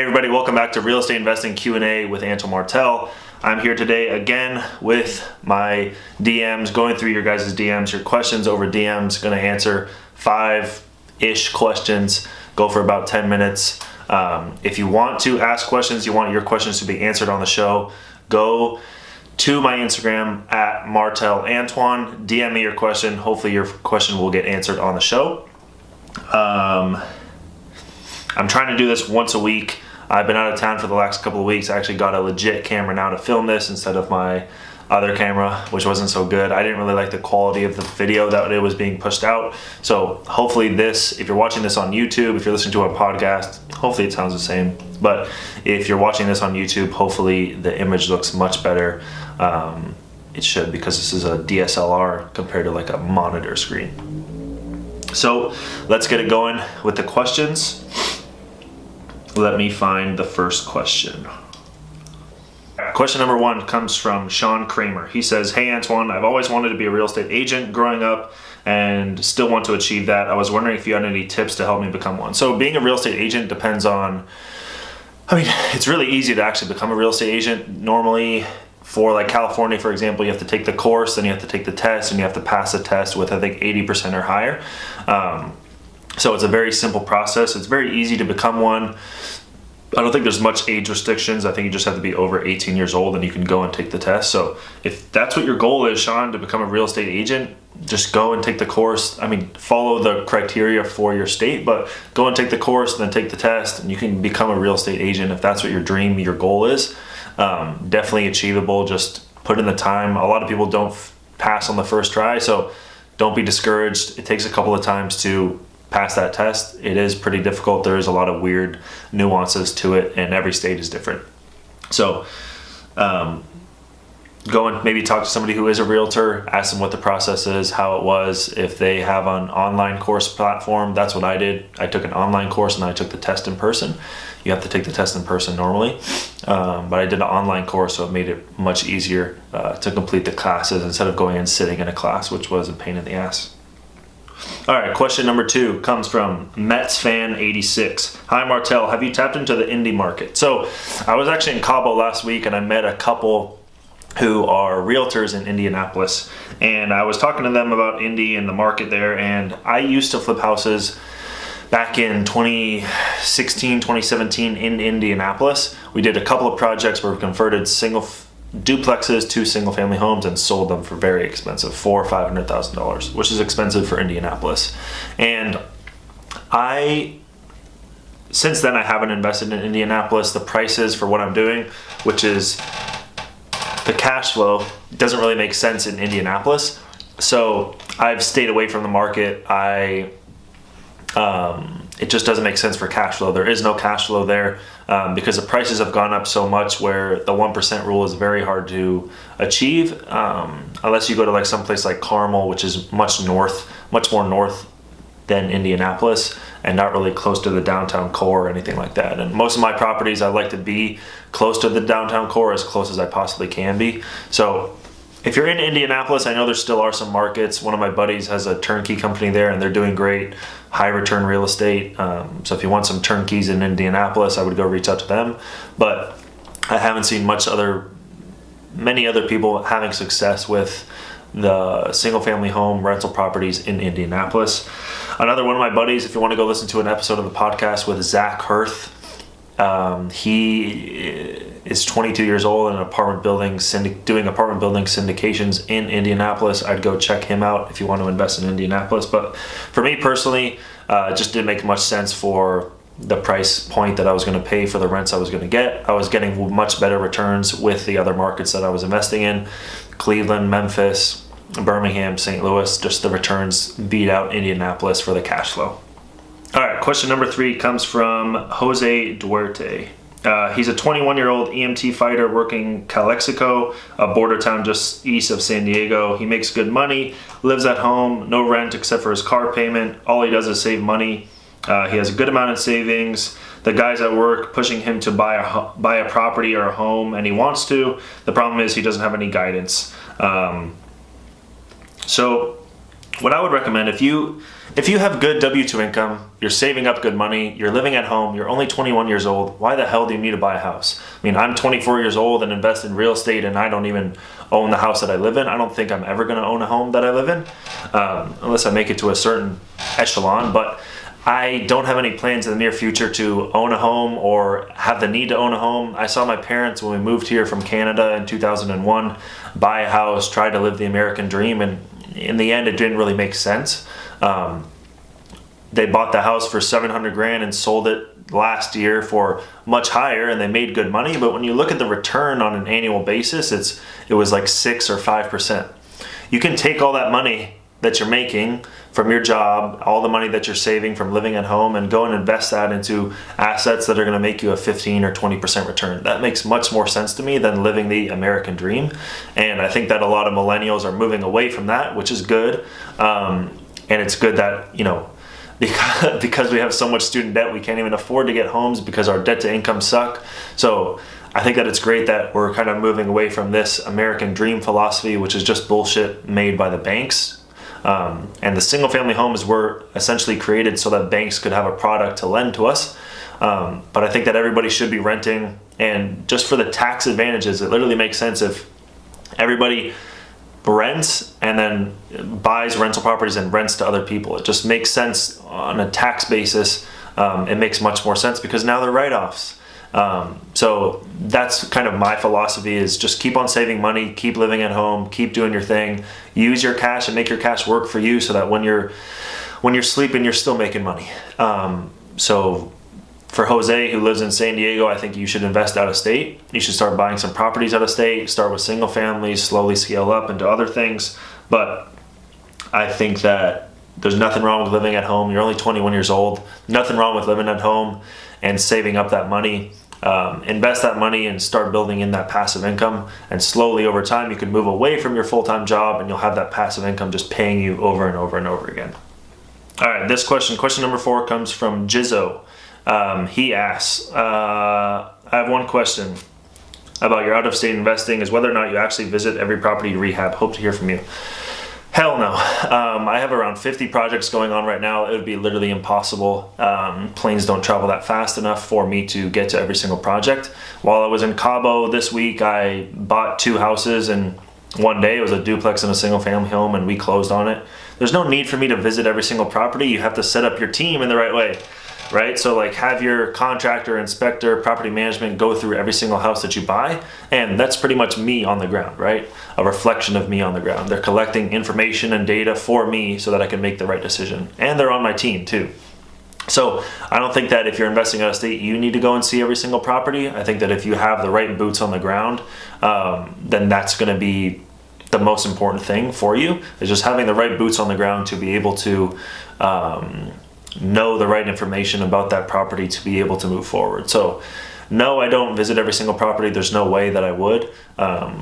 Hey everybody, welcome back to Real Estate Investing Q&A with Antoine Martel. I'm here today again with my DMs, going through your guys' DMs, your questions over DMs. Going to answer 5-ish questions, go for about 10 minutes. If you want to ask questions, you want your questions to be answered on the show, go to my Instagram at Martel Antoine, DM me your question. Hopefully your question will get answered on the show. I'm trying to do this once a week. I've been out of town for the last couple of weeks. I actually got a legit camera now to film this instead of my other camera, which wasn't so good. I didn't really like the quality of the video that it was being pushed out. So hopefully this, if you're watching this on YouTube, if you're listening to a podcast, hopefully it sounds the same. But if you're watching this on YouTube, hopefully the image looks much better. It should, because this is a DSLR compared to like a monitor screen. So let's get it going with the questions. Let me find the first question. Question number 1 comes from Sean Kramer. He says, "Hey Antoine, I've always wanted to be a real estate agent growing up and still want to achieve that. I was wondering if you had any tips to help me become one." So being a real estate agent depends on, it's really easy to actually become a real estate agent. Normally for like California, for example, you have to take the course, then you have to take the test, and you have to pass the test with I think 80% or higher. So it's a very simple process. It's very easy to become one. I don't think there's much age restrictions. I think you just have to be over 18 years old and you can go and take the test. So if that's what your goal is, Sean, to become a real estate agent, just go and take the course. Follow the criteria for your state, but go and take the course and then take the test, and you can become a real estate agent if that's what your dream, your goal is. Definitely achievable. Just put in the time. A lot of people don't pass on the first try, so don't be discouraged. It takes a couple of times to pass that test. It is pretty difficult. There is a lot of weird nuances to it, and every state is different. So go and maybe talk to somebody who is a realtor, ask them what the process is, how it was. If they have an online course platform, that's what I did. I took an online course and I took the test in person. You have to take the test in person normally, but I did an online course, so it made it much easier to complete the classes instead of going and sitting in a class, which was a pain in the ass. All right, question number 2 comes from MetsFan86. "Hi Martel, have you tapped into the Indy market?" So I was actually in Cabo last week and I met a couple who are realtors in Indianapolis, and I was talking to them about Indy and the market there. And I used to flip houses back in 2016, 2017 in Indianapolis. We did a couple of projects where we converted single duplexes to single family homes and sold them for very expensive, $400,000 or $500,000, which is expensive for Indianapolis. And since then I haven't invested in Indianapolis. The prices for what I'm doing, which is the cash flow, doesn't really make sense in Indianapolis. So I've stayed away from the market. It just doesn't make sense for cash flow. There is no cash flow there because the prices have gone up so much, where the 1% rule is very hard to achieve unless you go to like someplace like Carmel, which is much more north than Indianapolis, and not really close to the downtown core or anything like that. And most of my properties, I like to be close to the downtown core, as close as I possibly can be. So if you're in Indianapolis, I know there still are some markets. One of my buddies has a turnkey company there, and they're doing great, high return real estate. So if you want some turnkeys in Indianapolis, I would go reach out to them. But I haven't seen many other people having success with the single family home rental properties in Indianapolis. Another one of my buddies, if you want to go listen to an episode of the podcast with Zach Hirth, he is 22 years old and doing apartment building syndications in Indianapolis. I'd go check him out if you want to invest in Indianapolis. But for me personally, it just didn't make much sense for the price point that I was going to pay for the rents I was going to get. I was getting much better returns with the other markets that I was investing in: Cleveland, Memphis, Birmingham, St. Louis. Just the returns beat out Indianapolis for the cash flow. All right, question number 3 comes from Jose Duarte. He's a 21-year-old EMT fighter working Calexico, a border town just east of San Diego. He makes good money, lives at home, no rent except for his car payment. All he does is save money. He has a good amount of savings. The guy's at work pushing him to buy a property or a home, and he wants to. The problem is he doesn't have any guidance. So what I would recommend, if you have good W-2 income, you're saving up good money, you're living at home, you're only 21 years old, why the hell do you need to buy a house? I mean, I'm 24 years old and invest in real estate, and I don't even own the house that I live in. I don't think I'm ever going to own a home that I live in, unless I make it to a certain echelon. But I don't have any plans in the near future to own a home or have the need to own a home. I saw my parents when we moved here from Canada in 2001 buy a house, try to live the American dream, and in the end it didn't really make sense. They bought the house for $700,000 and sold it last year for much higher, and they made good money. But when you look at the return on an annual basis, it was like 6 or 5%. You can take all that money that you're making from your job, all the money that you're saving from living at home, and go and invest that into assets that are going to make you a 15 or 20% return. That makes much more sense to me than living the American dream. And I think that a lot of millennials are moving away from that, which is good. And it's good that, because we have so much student debt, we can't even afford to get homes because our debt to income suck. So I think that it's great that we're kind of moving away from this American dream philosophy, which is just bullshit made by the banks. And the single family homes were essentially created so that banks could have a product to lend to us. But I think that everybody should be renting, and just for the tax advantages, it literally makes sense if everybody rents and then buys rental properties and rents to other people. It just makes sense on a tax basis. It makes much more sense because now they're write-offs. So that's kind of my philosophy, is just keep on saving money, keep living at home, keep doing your thing, use your cash and make your cash work for you so that when you're sleeping, you're still making money. So for Jose, who lives in San Diego, I think you should invest out of state. You should start buying some properties out of state, start with single families, slowly scale up into other things. But I think that there's nothing wrong with living at home. You're only 21 years old. Nothing wrong with living at home and saving up that money. Invest that money and start building in that passive income. And slowly over time, you can move away from your full-time job and you'll have that passive income just paying you over and over and over again. All right, this question number 4 comes from Jizzo. He asks, I have one question about your out-of-state investing, is whether or not you actually visit every property you rehab. Hope to hear from you. Hell no. I have around 50 projects going on right now. It would be literally impossible. Planes don't travel that fast enough for me to get to every single project. While I was in Cabo this week, I bought 2 houses in one day. It was a duplex and a single family home, and we closed on it. There's no need for me to visit every single property. You have to set up your team in the right way, right? So like have your contractor, inspector, property management go through every single house that you buy, and that's pretty much me on the ground, right? A reflection of me on the ground. They're collecting information and data for me so that I can make the right decision, and they're on my team too. So I don't think that if you're investing out of state, you need to go and see every single property. I think that if you have the right boots on the ground, then that's going to be the most important thing for you, is just having the right boots on the ground to be able to know the right information about that property to be able to move forward. So no, I don't visit every single property. There's no way that I would.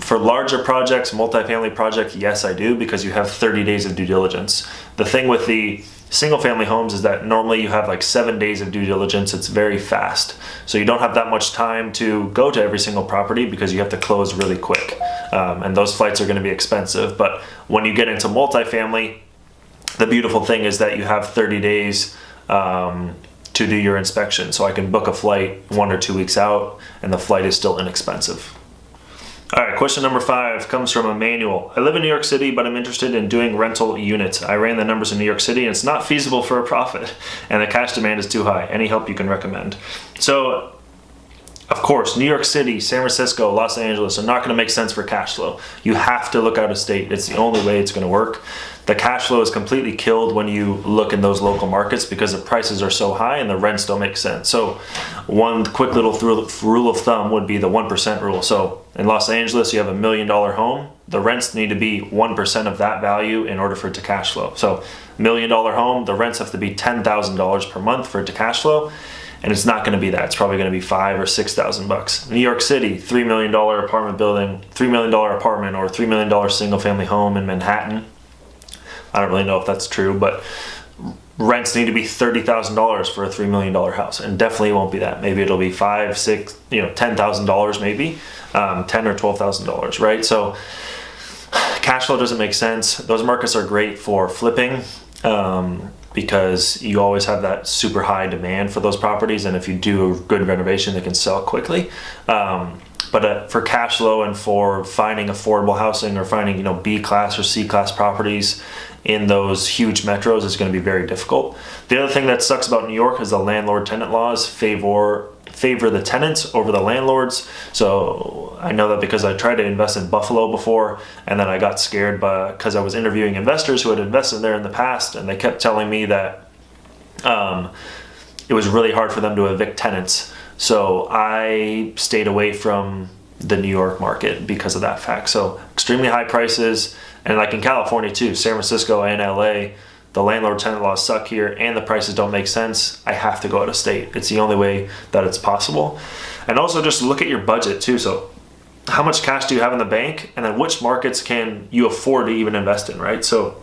For larger projects, multifamily projects, yes, I do, because you have 30 days of due diligence. The thing with the single family homes is that normally you have like 7 days of due diligence. It's very fast. So you don't have that much time to go to every single property because you have to close really quick. And those flights are going to be expensive. But when you get into multifamily, the beautiful thing is that you have 30 days to do your inspection. So I can book a flight 1 or 2 weeks out and the flight is still inexpensive. All right, question number 5 comes from Emmanuel. I live in New York City, but I'm interested in doing rental units. I ran the numbers in New York City and it's not feasible for a profit and the cash demand is too high. Any help you can recommend? So, of course, New York City, San Francisco, Los Angeles are not going to make sense for cash flow. You have to look out of state. It's the only way it's going to work. The cash flow is completely killed when you look in those local markets because the prices are so high and the rents don't make sense. So one quick little rule of thumb would be the 1% rule. So in Los Angeles, you have $1 million home. The rents need to be 1% of that value in order for it to cash flow. So $1 million home, the rents have to be $10,000 per month for it to cash flow. And it's not going to be that. It's probably going to be $5,000 or $6,000. New York City, $3 million apartment building, $3 million apartment, or $3 million single family home in Manhattan. I don't really know if that's true, but rents need to be $30,000 for a $3 million house, and definitely won't be that. Maybe it'll be $5,000, $6,000, $10,000 maybe, $10,000 or $12,000, right? So cash flow doesn't make sense. Those markets are great for flipping, because you always have that super high demand for those properties, and if you do a good renovation, they can sell quickly. But for cash flow and for finding affordable housing or finding B class or C class properties in those huge metros is going to be very difficult. The other thing that sucks about New York is the landlord-tenant laws favor the tenants over the landlords. So I know that because I tried to invest in Buffalo before, and then I got scared because I was interviewing investors who had invested there in the past, and they kept telling me that it was really hard for them to evict tenants. So I stayed away from the New York market because of that fact. So extremely high prices, and like in California too, San Francisco and LA, the landlord-tenant laws suck here and the prices don't make sense. I have to go out of state. It's the only way that it's possible. And also just look at your budget too. So how much cash do you have in the bank, and then which markets can you afford to even invest in, right? So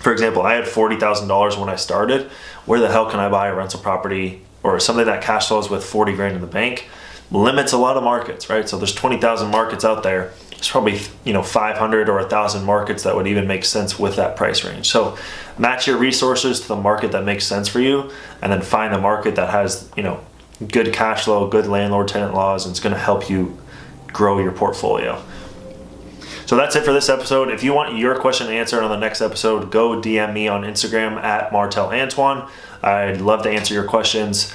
for example, I had $40,000 when I started. Where the hell can I buy a rental property or something that cash flows with 40 grand in the bank? Limits a lot of markets, right? So there's 20,000 markets out there. There's probably 500 or 1,000 markets that would even make sense with that price range. So match your resources to the market that makes sense for you, and then find the market that has good cash flow, good landlord-tenant laws, and it's going to help you grow your portfolio. So that's it for this episode. If you want your question answered on the next episode, go DM me on Instagram at Martel Antoine. I'd love to answer your questions.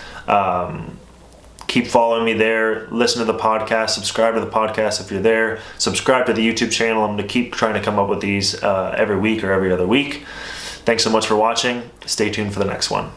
Keep following me there. Listen to the podcast. Subscribe to the podcast if you're there. Subscribe to the YouTube channel. I'm going to keep trying to come up with these every week or every other week. Thanks so much for watching. Stay tuned for the next one.